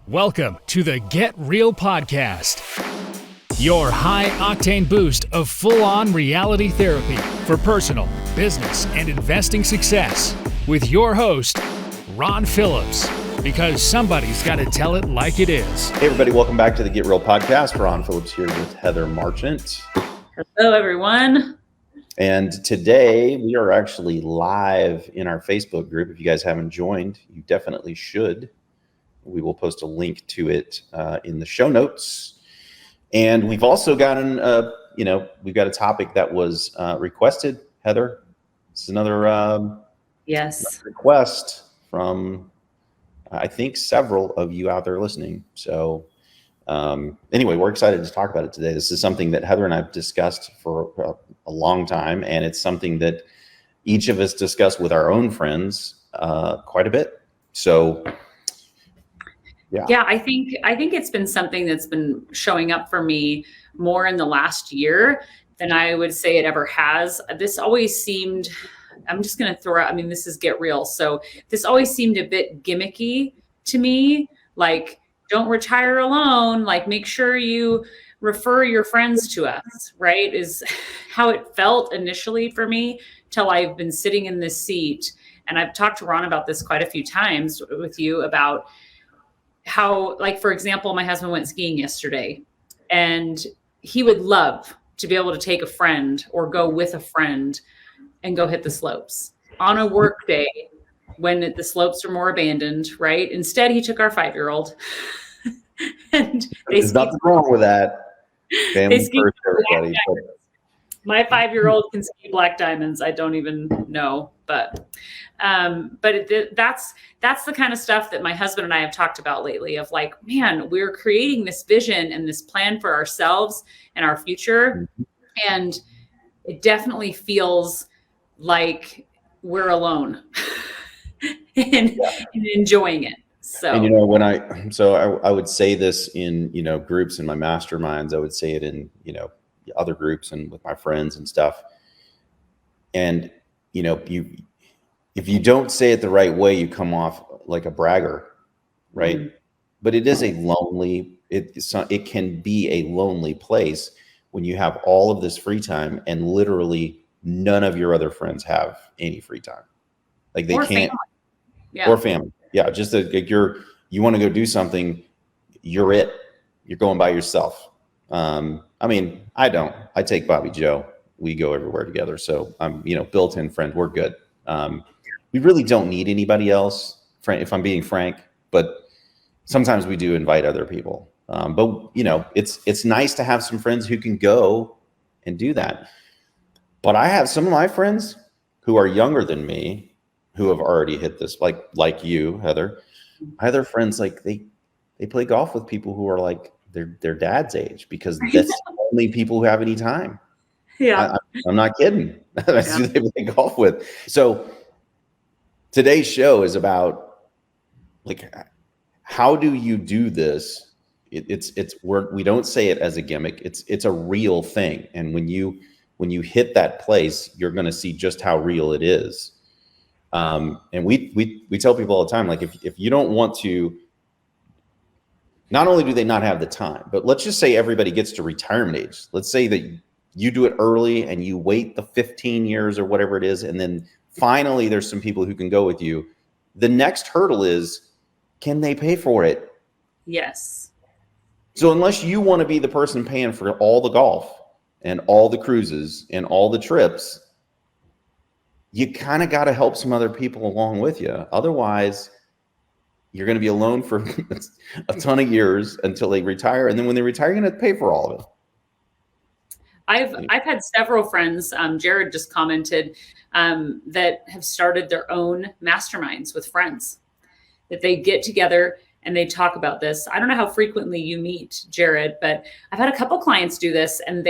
Welcome to the Get Real Podcast, your high-octane boost of full-on reality therapy for personal, business, and investing success with your host, Ron Phillips, because somebody's got to tell it like it is. Hey, everybody. Welcome back to the Get Real Podcast. Ron Phillips here with Heather Marchant. Hello, everyone. And today we are actually live in our Facebook group. If you guys haven't joined, you definitely should. We will post a link to it in the show notes. And we've also gotten, we've got a topic that was requested. Heather, this is another Yes request from, I think, several of you out there listening. So anyway, we're excited to talk about it today. This is something that Heather and I have discussed for a long time, and it's something that each of us discuss with our own friends quite a bit. So yeah, I think it's been something that's been showing up for me more in the last year than I would say it ever has. This always seemed, I'm just going to throw out, this is Get Real. So this always seemed a bit gimmicky to me, like, don't retire alone, like, make sure you refer your friends to us, right? Is how it felt initially for me till I've been sitting in this seat. And I've talked to Ron about this quite a few times with you about how, like, for example, my husband went skiing yesterday, and he would love to be able to take a friend or go with a friend and go hit the slopes on a work day when the slopes are more abandoned, right? Instead, he took our 5-year-old. And there's nothing wrong with that. Family first, everybody. My 5-year-old can ski black diamonds. I don't even know, but that's the kind of stuff that my husband and I have talked about lately of, like, man, we're creating this vision and this plan for ourselves and our future. Mm-hmm. And it definitely feels like we're alone and enjoying it. So, and I would say this in, groups in my masterminds. I would say it in, other groups and with my friends and stuff. And, if you don't say it the right way, you come off like a bragger, right? Mm-hmm. But it is it can be a lonely place when you have all of this free time and literally none of your other friends have any free time. Like, they can't, family. Yeah. Or family. Yeah. Just like you want to go do something, you're going by yourself. I don't. I take Bobby Joe. We go everywhere together. So I'm, built-in friend. We're good. We really don't need anybody else, if I'm being frank. But sometimes we do invite other people. But it's nice to have some friends who can go and do that. But I have some of my friends who are younger than me who have already hit this, like you, Heather. I have their friends, like, they play golf with people who are like their dad's age, because that's the only people who have any time. Yeah. I'm not kidding. That's who they play golf with. So today's show is about, like, how do you do this? We don't say it as a gimmick. It's a real thing. And when you hit that place, you're going to see just how real it is. And we tell people all the time, like, if you don't want to, not only do they not have the time, but let's just say everybody gets to retirement age. Let's say that you do it early and you wait the 15 years or whatever it is. And then finally there's some people who can go with you. The next hurdle is, can they pay for it? Yes. So unless you want to be the person paying for all the golf and all the cruises and all the trips, you kind of got to help some other people along with you. Otherwise, you're going to be alone for a ton of years until they retire. And then when they retire, you're going to pay for all of it. I've had several friends, Jared just commented, that have started their own masterminds with friends, that they get together and they talk about this. I don't know how frequently you meet Jared, but I've had a couple clients do this, and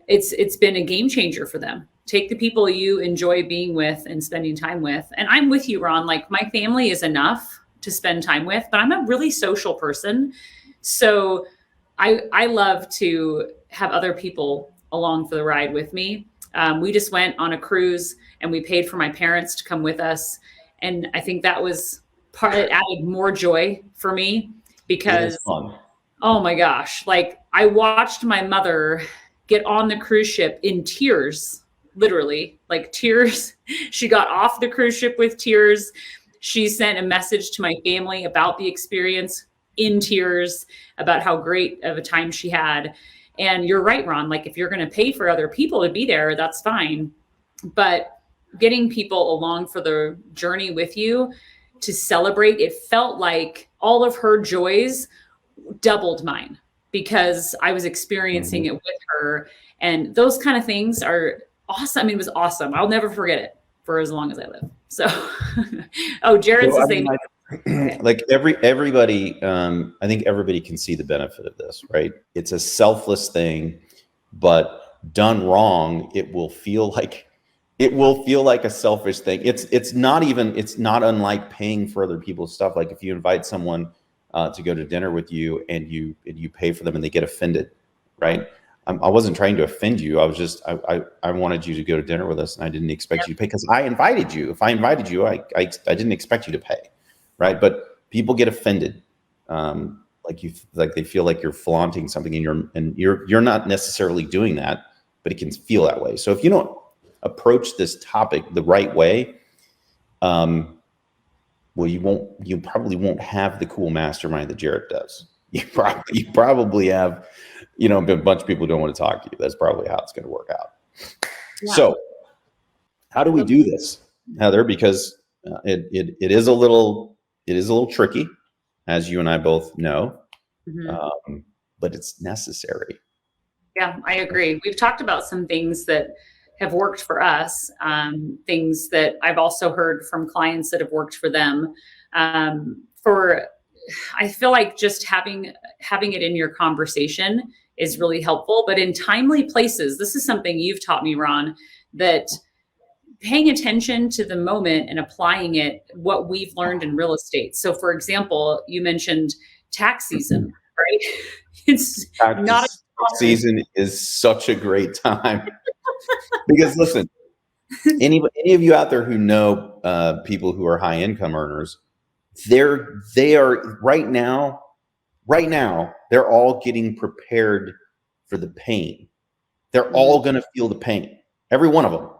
it's been a game changer for them. Take the people you enjoy being with and spending time with. And I'm with you, Ron. Like, my family is enough to spend time with, but I'm a really social person. So I love to have other people along for the ride with me. We just went on a cruise and we paid for my parents to come with us. And I think that was part, it added more joy for me. because, fun. Oh my gosh, like I watched my mother get on the cruise ship in tears, literally, like tears. She got off the cruise ship with tears. She sent a message to my family about the experience in tears, about how great of a time she had. And you're right, Ron, like if you're going to pay for other people to be there, that's fine. But getting people along for the journey with you to celebrate, it felt like all of her joys doubled mine because I was experiencing it with her. And those kind of things are awesome. I mean, it was awesome. I'll never forget it for as long as I live. So, oh, Jared's the same. Like everybody, I think everybody can see the benefit of this, right? It's a selfless thing, but done wrong, it will feel like a selfish thing. It's not unlike paying for other people's stuff. Like if you invite someone to go to dinner with you and you pay for them and they get offended, right? I wasn't trying to offend you. I was just, I wanted you to go to dinner with us and I didn't expect you to pay because I invited you. If I invited you, I didn't expect you to pay, right? But people get offended. Like they feel like you're flaunting something and you're not necessarily doing that, but it can feel that way. So if you don't approach this topic the right way, well, you probably won't have the cool mastermind that Jared does. You probably have, a bunch of people who don't want to talk to you. That's probably how it's going to work out. Yeah. So how do we do this, Heather? Because it is a little tricky, as you and I both know, but it's necessary. Yeah, I agree. We've talked about some things that have worked for us, things that I've also heard from clients that have worked for them. I feel like just having it in your conversation is really helpful, but in timely places. This is something you've taught me, Ron, that paying attention to the moment and applying it, what we've learned in real estate. So for example, you mentioned tax season, right? It's not a season is such a great time. Because listen, any of you out there who know people who are high income earners, they are right now, they're all getting prepared for the pain. They're all going to feel the pain, every one of them.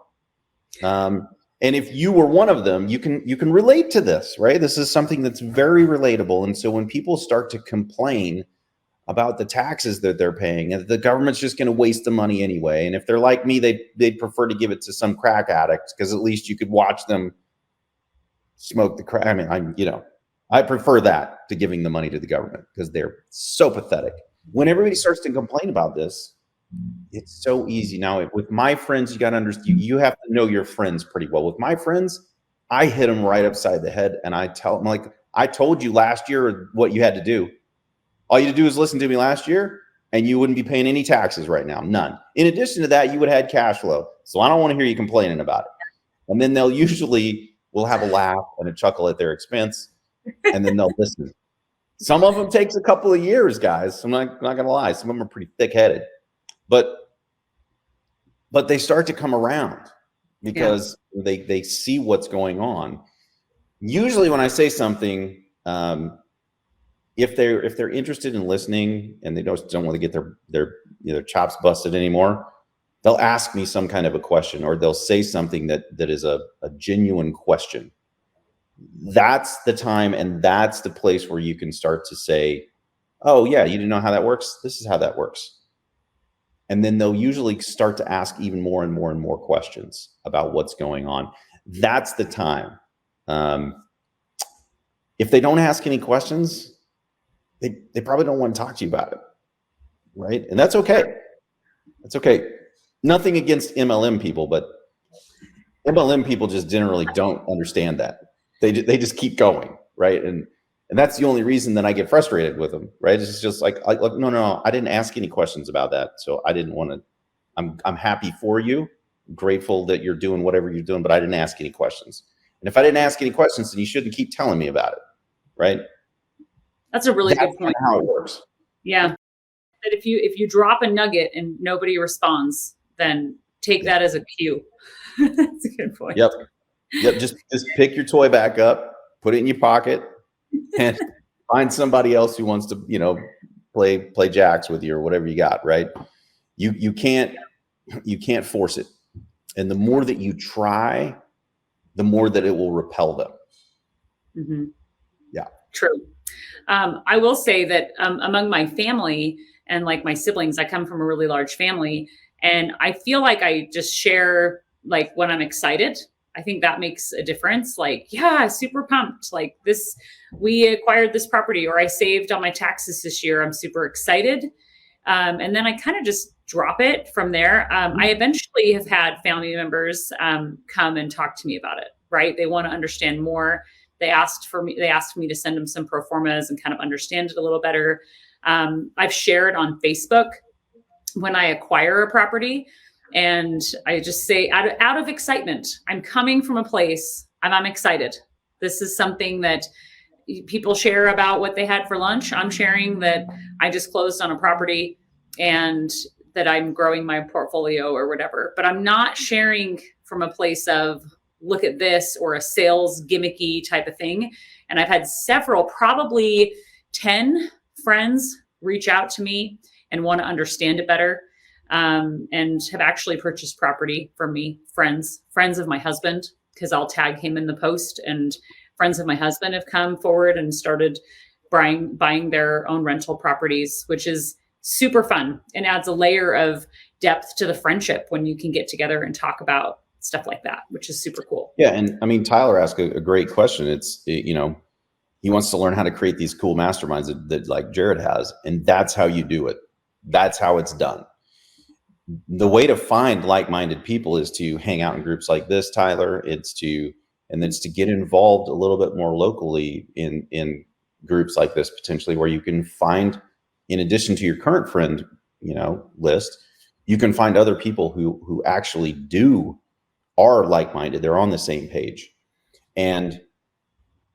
And if you were one of them, you can relate to this, right? This is something that's very relatable. And so when people start to complain about the taxes that they're paying, and the government's just going to waste the money anyway. And if they're like me, they'd prefer to give it to some crack addicts because at least you could watch them smoke the crack. I mean, I prefer that to giving the money to the government because they're so pathetic. When everybody starts to complain about this, it's so easy. Now, with my friends, you got to understand, you have to know your friends pretty well. With my friends, I hit them right upside the head and I tell them, like, I told you last year what you had to do. All you had to do is listen to me last year and you wouldn't be paying any taxes right now. None. In addition to that, you would have had cash flow. So I don't want to hear you complaining about it. And then we'll have a laugh and a chuckle at their expense. And then they'll listen. Some of them takes a couple of years, guys. I'm not going to lie. Some of them are pretty thick-headed. But they start to come around because they see what's going on. Usually when I say something, if they're interested in listening and they don't want to get their chops busted anymore, they'll ask me some kind of a question or they'll say something that is a genuine question. That's the time and that's the place where you can start to say, oh yeah, you didn't know how that works? This is how that works. And then they'll usually start to ask even more and more and more questions about what's going on. That's the time. If they don't ask any questions, they probably don't want to talk to you about it, right? And that's okay. That's okay. Nothing against MLM people, but MLM people just generally don't understand that. They just keep going, right? And that's the only reason that I get frustrated with them, right? It's just like no, I didn't ask any questions about that, so I didn't want to. I'm happy for you, grateful that you're doing whatever you're doing, but I didn't ask any questions. And if I didn't ask any questions, then you shouldn't keep telling me about it, right? That's a really good point. How it works. Yeah. That if you drop a nugget and nobody responds, then take that as a cue. That's a good point. Yep. Just pick your toy back up, put it in your pocket, and Find somebody else who wants to, play jacks with you or whatever you got, right? You can't force it. And the more that you try, the more that it will repel them. Mm-hmm. Yeah. True. I will say that among my family and like my siblings, I come from a really large family, and I feel like I just share like when I'm excited. I think that makes a difference. Like, yeah, super pumped. Like this, we acquired this property, or I saved on my taxes this year. I'm super excited. And then I kind of just drop it from there. I eventually have had family members come and talk to me about it, right? They want to understand more. They asked me to send them some pro formas and kind of understand it a little better. I've shared on Facebook when I acquire a property, and I just say out of excitement, I'm coming from a place, I'm excited. This is something that people share about what they had for lunch. I'm sharing that I just closed on a property and that I'm growing my portfolio or whatever, but I'm not sharing from a place of look at this or a sales gimmicky type of thing. And I've had several, probably 10 friends reach out to me and want to understand it better, and have actually purchased property from me. Friends of my husband, because I'll tag him in the post, and friends of my husband have come forward and started buying their own rental properties, which is super fun and adds a layer of depth to the friendship when you can get together and talk about stuff like that, which is super cool. Yeah. And I mean, Tyler asked a great question. He wants to learn how to create these cool masterminds that like Jared has. And that's how you do it. That's how it's done. The way to find like-minded people is to hang out in groups like this, Tyler. It's to get involved a little bit more locally in groups like this, potentially, where you can find, in addition to your current friend, list, you can find other people who actually are like-minded. They're on the same page. And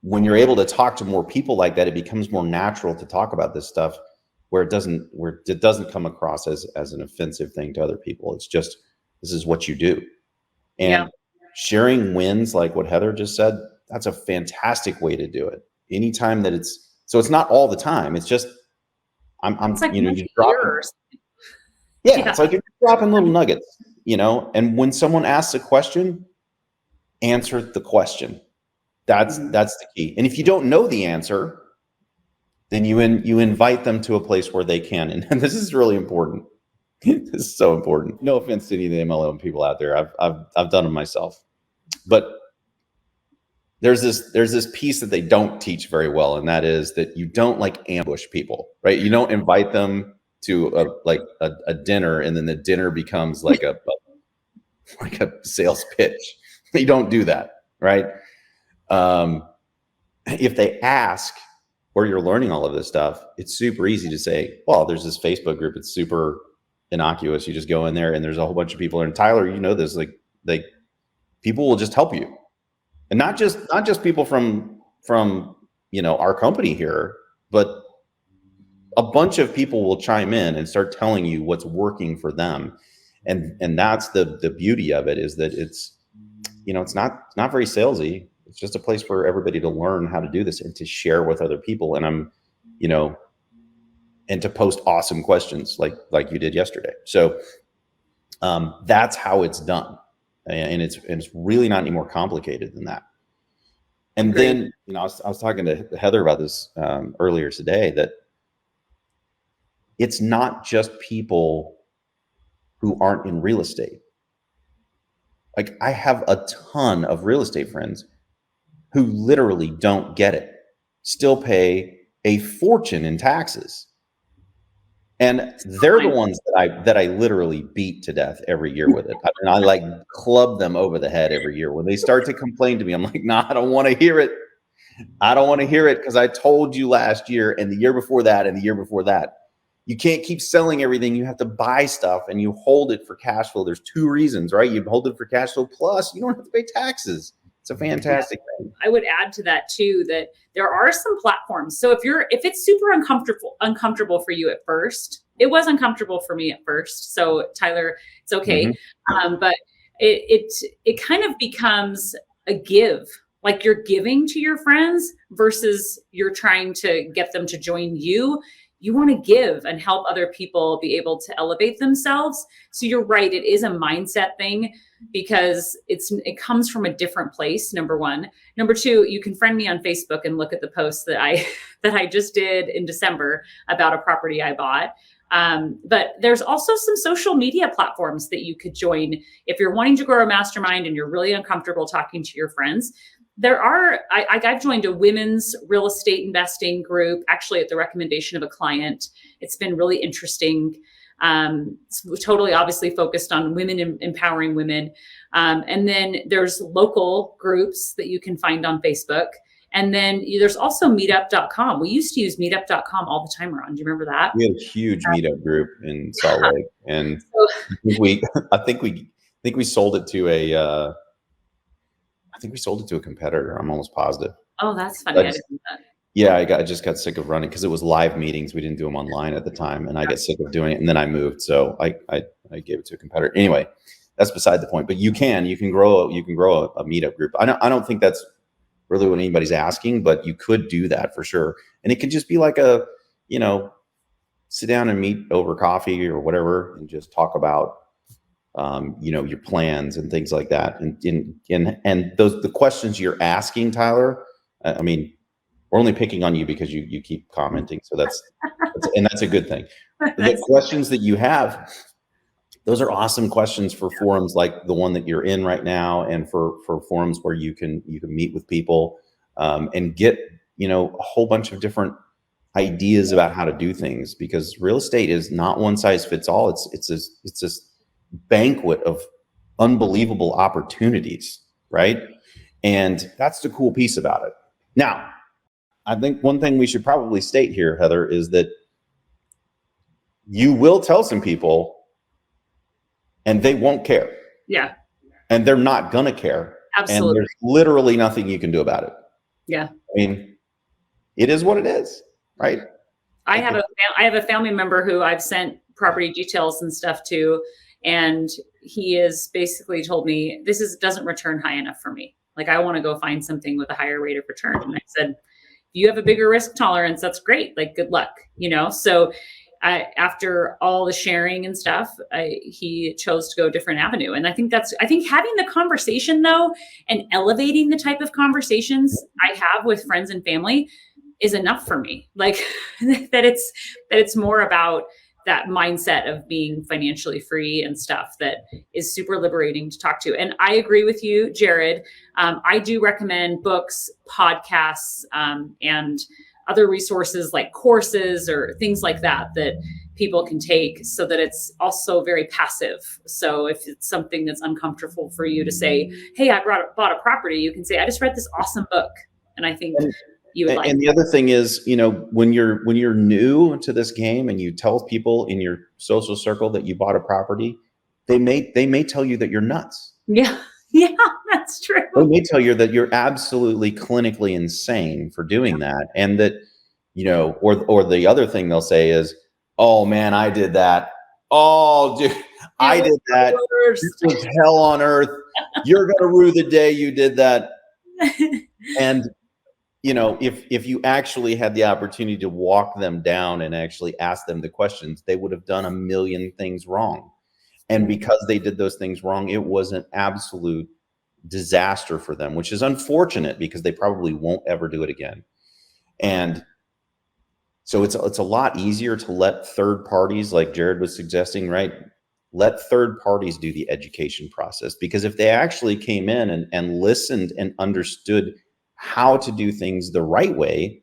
when you're able to talk to more people like that, it becomes more natural to talk about this stuff, where it doesn't come across as an offensive thing to other people. It's just, this is what you do. And sharing wins, like what Heather just said, that's a fantastic way to do it. Anytime that it's not all the time. It's just, it's like you drop. Yeah, it's like you're dropping little nuggets, and when someone asks a question, answer the question. That's the key. And if you don't know the answer, then you invite them to a place where they can. And this is really important. This is so important. No offense to any of the MLM people out there. I've done them myself. But there's this piece that they don't teach very well, and that is that you don't ambush people, right? You don't invite them to a dinner, and then the dinner becomes like a sales pitch. You don't do that, right? If they ask where you're learning all of this stuff, it's super easy to say, well, there's this Facebook group. It's super innocuous. You just go in there and there's a whole bunch of people. And Tyler, this, like people will just help you. And not just people from our company here, but a bunch of people will chime in and start telling you what's working for them. And that's the beauty of it, is that it's not very salesy. It's just a place for everybody to learn how to do this and to share with other people. And and to post awesome questions like you did yesterday. So that's how it's done. And it's really not any more complicated than that. And then, I was talking to Heather about this earlier today, that it's not just people who aren't in real estate. Like, I have a ton of real estate friends who literally don't get it, still pay a fortune in taxes. And they're the ones that I literally beat to death every year with it. I mean, I club them over the head every year. When they start to complain to me, I'm like, nah, I don't want to hear it. I don't want to hear it, because I told you last year and the year before that and the year before that. You can't keep selling everything. You have to buy stuff, and you hold it for cash flow. There's two reasons, right? You hold it for cash flow, plus you don't have to pay taxes. It's a fantastic thing. I would add to that too, that there are some platforms. So if it's super uncomfortable for you at first, it was uncomfortable for me at first. So Tyler, it's okay. But it kind of becomes a give like you're giving to your friends versus you're trying to get them to join you. You want to give and help other people be able to elevate themselves. So you're right, it is a mindset thing because it comes from a different place, number one. Number two, you can friend me on Facebook and look at the post that I just did in December about a property I bought. But there's also some social media platforms that you could join if you're wanting to grow a mastermind and you're really uncomfortable talking to your friends. I've joined a women's real estate investing group, actually at the recommendation of a client. It's been really interesting. It's totally obviously focused on women, empowering women. And then there's local groups that you can find on Facebook. And then there's also meetup.com. We used to use meetup.com all the time around. Do you remember that? We had a huge meetup group in Salt Lake, and I think we sold it to a competitor. I'm almost positive. Oh, that's funny. I didn't know that. Yeah, I just got sick of running because it was live meetings. We didn't do them online at the time, and I got sick of doing it. And then I moved, so I gave it to a competitor. Anyway, that's beside the point. But you can grow a meetup group. I don't think that's really what anybody's asking, but you could do that for sure. And it could just be like a, sit down and meet over coffee or whatever, and just talk about your plans and things like that. And the questions you're asking, Tyler, I mean, we're only picking on you because you keep commenting. So that's a good thing. The questions that you have, those are awesome questions for forums like the one that you're in right now, and for forums where you can meet with people and get, a whole bunch of different ideas about how to do things, because real estate is not one size fits all. It's this banquet of unbelievable opportunities, right? And that's the cool piece about it. Now, I think one thing we should probably state here, Heather, is that you will tell some people and they won't care. Yeah. And they're not going to care. Absolutely. And there's literally nothing you can do about it. Yeah. I mean, it is what it is, right? I have a family member who I've sent property details and stuff to, and he has basically told me doesn't return high enough for me. Like, I want to go find something with a higher rate of return. And I said, if you have a bigger risk tolerance, that's great. Like, good luck, So after all the sharing and stuff, he chose to go a different avenue. And I think having the conversation though, and elevating the type of conversations I have with friends and family is enough for me. Like that it's more about that mindset of being financially free and stuff that is super liberating to talk to. And I agree with you, Jared. I do recommend books, podcasts, and other resources like courses or things like that people can take, so that it's also very passive. So if it's something that's uncomfortable for you to say, hey, I bought a property, you can say, I just read this awesome book. And I think you would like. And the other thing is, when you're new to this game and you tell people in your social circle that you bought a property, they may tell you that you're nuts. Yeah. Yeah, that's true. They may tell you that you're absolutely clinically insane for doing that. And that, or the other thing they'll say is, oh man, I did that. Oh, dude, I did that. This was hell on earth. You're going to rue the day you did that. And, if you actually had the opportunity to walk them down and actually ask them the questions, they would have done a million things wrong. And because they did those things wrong, it was an absolute disaster for them, which is unfortunate because they probably won't ever do it again. And so it's a lot easier to let third parties, like Jared was suggesting, right? Let third parties do the education process, because if they actually came in and listened and understood how to do things the right way,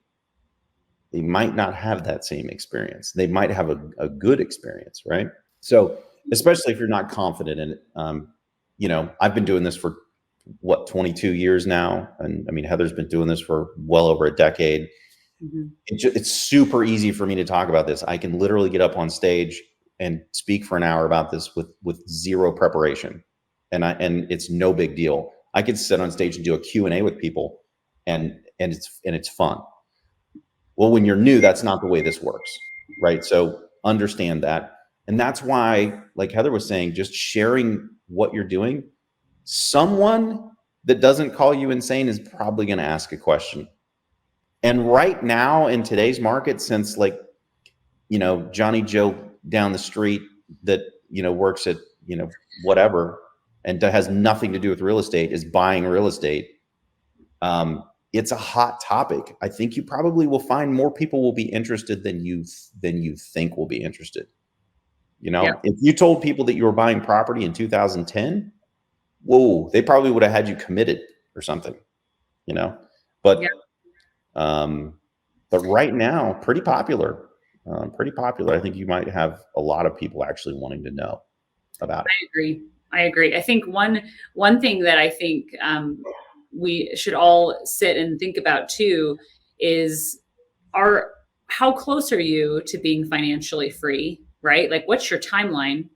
they might not have that same experience. They might have a good experience, right? So especially if you're not confident in it. I've been doing this for 22 years now. And I mean, Heather's been doing this for well over a decade. Mm-hmm. It's super easy for me to talk about this. I can literally get up on stage and speak for an hour about this with zero preparation. And it's no big deal. I could sit on stage and do a Q&A with people and it's fun. Well, when you're new, that's not the way this works, right? So understand that. And that's why, like Heather was saying, just sharing what you're doing, someone that doesn't call you insane is probably going to ask a question. And right now in today's market, since like, you know, Johnny Joe down the street that, you know, works at, you know, whatever, and that has nothing to do with real estate is buying real estate. It's a hot topic. I think you probably will find more people will be interested than you think will be interested. You know, if you told people that you were buying property in 2010, whoa, they probably would have had you committed or something, you know, but right now, pretty popular. I think you might have a lot of people actually wanting to know about it. I agree. I think one thing that I think we should all sit and think about too is how close are you to being financially free, right? Like, what's your timeline?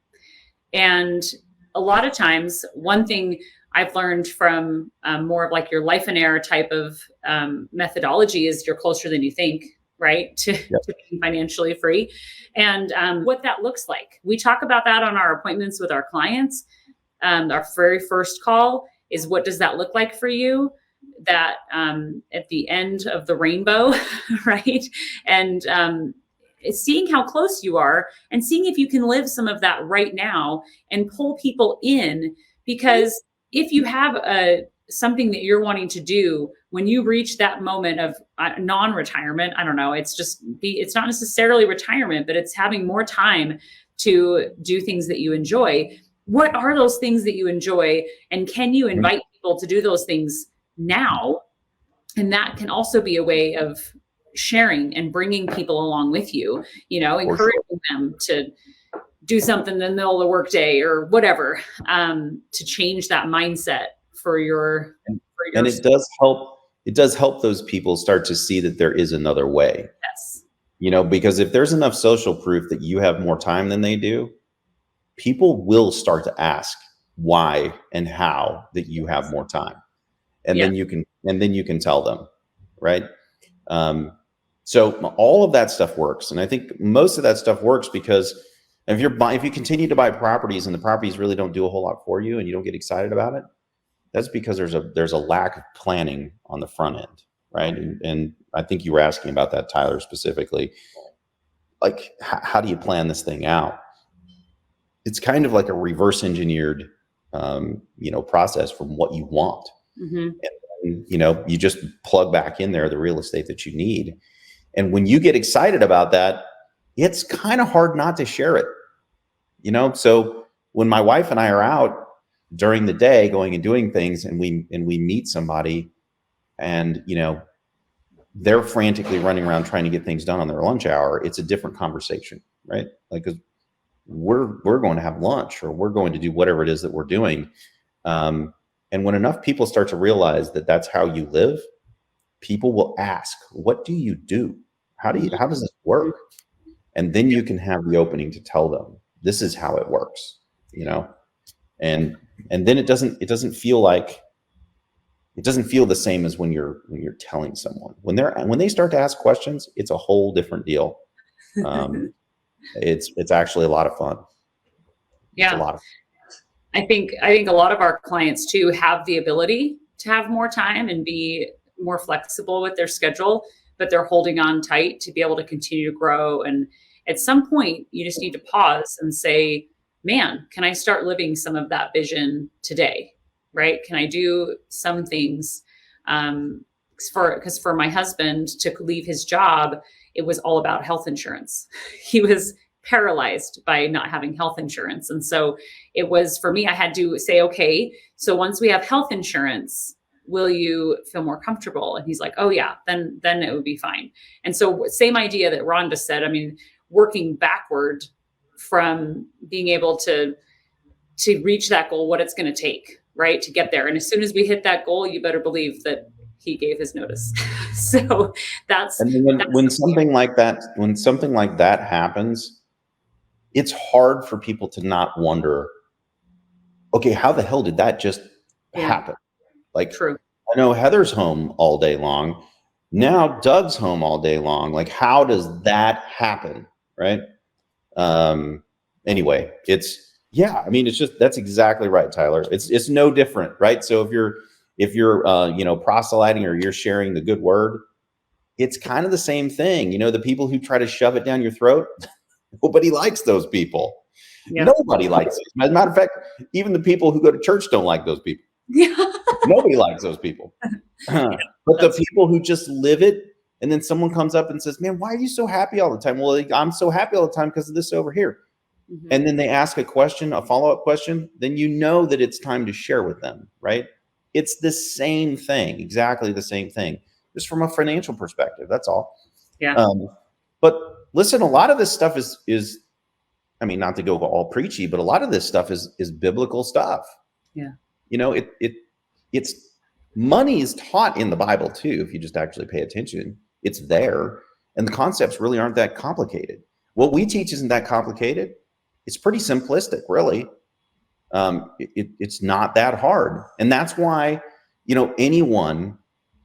And a lot of times, one thing I've learned from more of like your life and air type of methodology is you're closer than you think, right? To being financially free. And what that looks like. We talk about that on our appointments with our clients. Our very first call is, what does that look like for you? That at the end of the rainbow, right? And seeing how close you are and seeing if you can live some of that right now and pull people in. Because if you have something that you're wanting to do, when you reach that moment of non-retirement, I don't know, it's not necessarily retirement, but it's having more time to do things that you enjoy. What are those things that you enjoy? And can you invite people to do those things now? And that can also be a way of sharing and bringing people along with you, you know, encouraging them to do something in the middle of the workday or whatever, to change that mindset for your. And it does help those people start to see that there is another way. Yes. You know, because if there's enough social proof that you have more time than they do, people will start to ask why and how that you have more time. And then you can tell them, right? So all of that stuff works. And I think most of that stuff works because if you continue to buy properties and the properties really don't do a whole lot for you and you don't get excited about it, that's because there's a lack of planning on the front end, right? And I think you were asking about that, Tyler, specifically. Like, how do you plan this thing out? It's kind of like a reverse engineered, process from what you want. Mm-hmm. And, you just plug back in there the real estate that you need. And when you get excited about that, it's kind of hard not to share it. So when my wife and I are out during the day going and doing things and we meet somebody and, they're frantically running around trying to get things done on their lunch hour, it's a different conversation, right? Like, 'cause we're going to have lunch or we're going to do whatever it is that we're doing. And when enough people start to realize that that's how you live, people will ask, what do you do? How does this work? And then you can have the opening to tell them, this is how it works, and then it doesn't feel the same as when you're telling someone. When they start to ask questions, it's a whole different deal. It's actually a lot of fun. Yeah. It's a lot of fun. I think a lot of our clients too have the ability to have more time and be more flexible with their schedule, but they're holding on tight to be able to continue to grow. And at some point you just need to pause and say, man, can I start living some of that vision today? Right? Can I do some things? Because for my husband to leave his job, it was all about health insurance. He was paralyzed by not having health insurance. And so it was, for me, I had to say, okay, so once we have health insurance, will you feel more comfortable? And he's like, oh yeah, then it would be fine. And so same idea that Ron just said, I mean, working backward from being able to reach that goal, what it's going to take, right, to get there. And as soon as we hit that goal, you better believe that he gave his notice. So when something like that happens, it's hard for people to not wonder, okay, how the hell did that just happen? Like, true. I know Heather's home all day long. Now Doug's home all day long. Like, how does that happen? Right. Anyway, it's just, that's exactly right, Tyler. It's no different, right? So if if you're, proselyting or you're sharing the good word, it's kind of the same thing. The people who try to shove it down your throat, nobody likes those people. Yeah. Nobody likes it. As a matter of fact, even the people who go to church don't like those people. Nobody likes those people. But the people who just live it, and then someone comes up and says, man, why are you so happy all the time? Well, I'm so happy all the time because of this over here. Mm-hmm. And then they ask a question, a follow-up question, then you know that it's time to share with them, right? It's the same thing, exactly the same thing, just from a financial perspective. That's all. Yeah. But listen, a lot of this stuff is, I mean, not to go all preachy, but a lot of this stuff is biblical stuff. Yeah. It's money is taught in the Bible too. If you just actually pay attention, it's there. And the concepts really aren't that complicated. What we teach isn't that complicated. It's pretty simplistic, really. It's not that hard. And that's why, anyone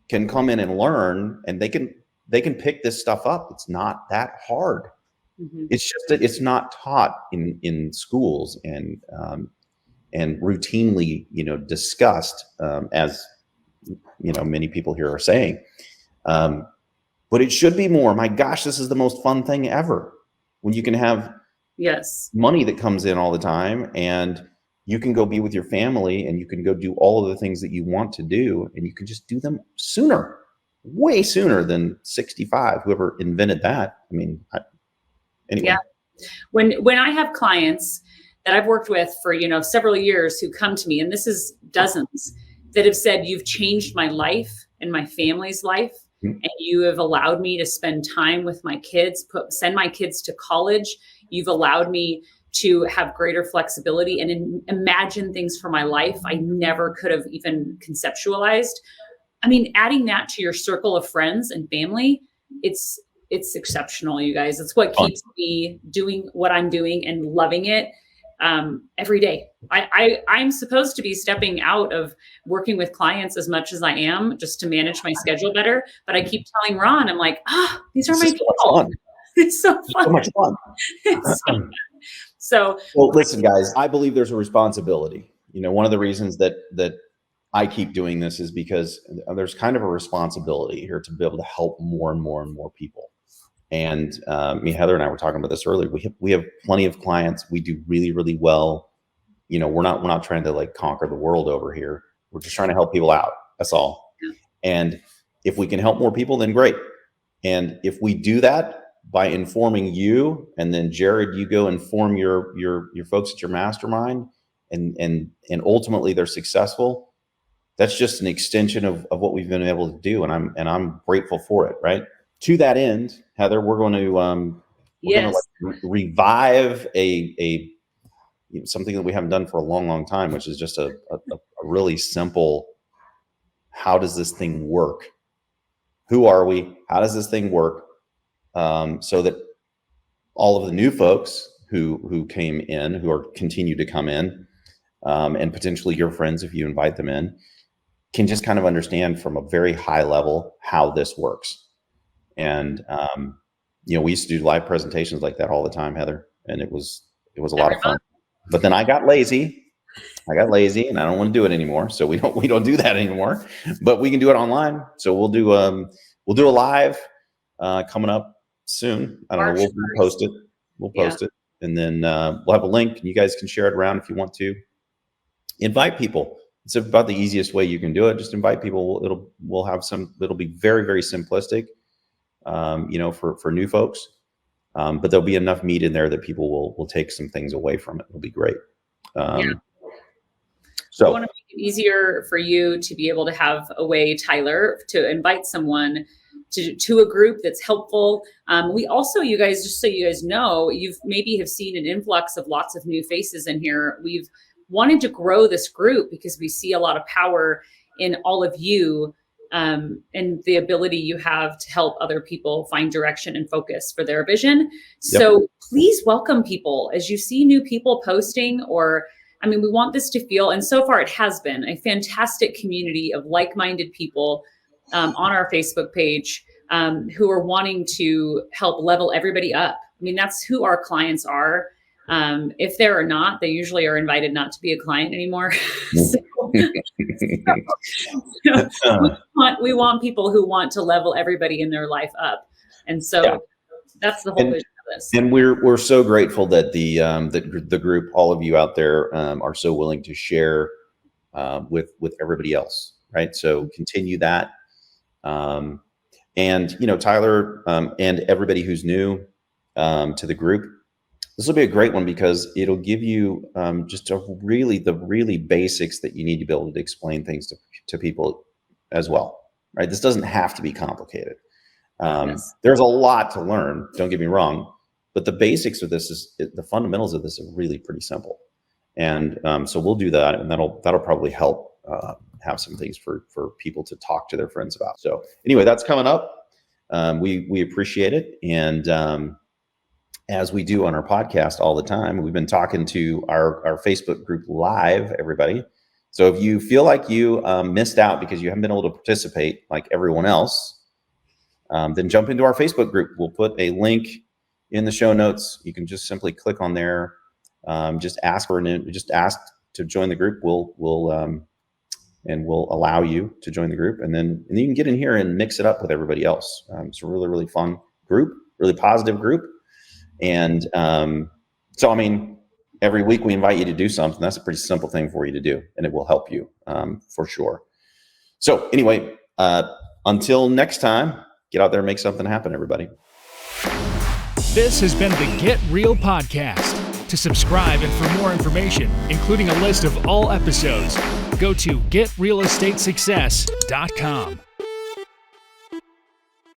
can come in and learn, and they can pick this stuff up. It's not that hard. Mm-hmm. It's just that it's not taught in schools and routinely, discussed, as many people here are saying. But it should be more. My gosh, this is the most fun thing ever. When you can have money that comes in all the time, and you can go be with your family, and you can go do all of the things that you want to do, and you can just do them sooner, way sooner than 65. Whoever invented that. I mean, anyway. Yeah. When I have clients that I've worked with for, several years who come to me, and this is dozens, that have said, you've changed my life and my family's life. Mm-hmm. And you have allowed me to spend time with my kids, send my kids to college. You've allowed me to have greater flexibility and imagine things for my life I never could have even conceptualized. I mean, adding that to your circle of friends and family, it's exceptional, you guys. It's what keeps me doing what I'm doing and loving it every day. I'm supposed to be stepping out of working with clients as much as I am, just to manage my schedule better. But I keep telling Ron, I'm like, these are my people. It's so fun. So much fun. It's so fun. Well, listen, guys, I believe there's a responsibility. One of the reasons that I keep doing this is because there's kind of a responsibility here to be able to help more and more and more people. And Heather and I were talking about this earlier. We have plenty of clients. We do really, really well. We're not trying to like conquer the world over here. We're just trying to help people out. That's all. Yeah. And if we can help more people, then great. And if we do that by informing you, and then Jared, you go inform your folks at your mastermind, and ultimately they're successful. That's just an extension of what we've been able to do, and I'm grateful for it. Right. To that end, Heather, we're going to revive a something that we haven't done for a long, long time, which is just a really simple. How does this thing work? Who are we? How does this thing work? So that all of the new folks who came in, who are continue to come in, and potentially your friends, if you invite them in, can just kind of understand from a very high level how this works. And we used to do live presentations like that all the time, Heather, and it was a lot of fun. But then I got lazy, and I don't want to do it anymore. So we don't do that anymore. But we can do it online. So we'll do a live coming up soon. I don't know. We'll post it. We'll post it, and then we'll have a link, and you guys can share it around if you want to. Invite people. It's about the easiest way you can do it. Just invite people. It'll be very, very simplistic, for new folks. But there'll be enough meat in there that people will take some things away from it. It'll be great. So I want to make it easier for you to be able to have a way, Tyler, to invite someone to a group that's helpful. We also, you guys, just so you guys know, you've maybe have seen an influx of lots of new faces in here. We've wanted to grow this group because we see a lot of power in all of you, and the ability you have to help other people find direction and focus for their vision. Yep. So please welcome people as you see new people posting, we want this to feel, and so far it has been a fantastic community of like-minded people on our Facebook page who are wanting to help level everybody up. That's who our clients are. If there are not, they usually are invited not to be a client anymore. So We want people who want to level everybody in their life up. And so that's the whole vision of this. And we're so grateful that the group, all of you out there, are so willing to share with everybody else, right? So continue that. And Tyler, and everybody who's new to the group, this will be a great one because it'll give you just the really basics that you need to be able to explain things to people as well, right? This doesn't have to be complicated. There's a lot to learn, don't get me wrong, but the basics of this the fundamentals of this are really pretty simple. And so we'll do that, and that'll probably help have some things for people to talk to their friends about. So anyway, that's coming up. We appreciate it. And as we do on our podcast all the time, we've been talking to our Facebook group live, everybody. So if you feel like you missed out because you haven't been able to participate like everyone else, then jump into our Facebook group. We'll put a link in the show notes. You can just simply click on there. Just ask to join the group. We'll allow you to join the group, and then you can get in here and mix it up with everybody else. It's a really fun group, really positive group. And so, I mean, every week we invite you to do something. That's a pretty simple thing for you to do, and it will help you for sure. So anyway, until next time, get out there and make something happen, everybody. This has been the Get Real Podcast. To subscribe and for more information, including a list of all episodes, go to getrealestatesuccess.com.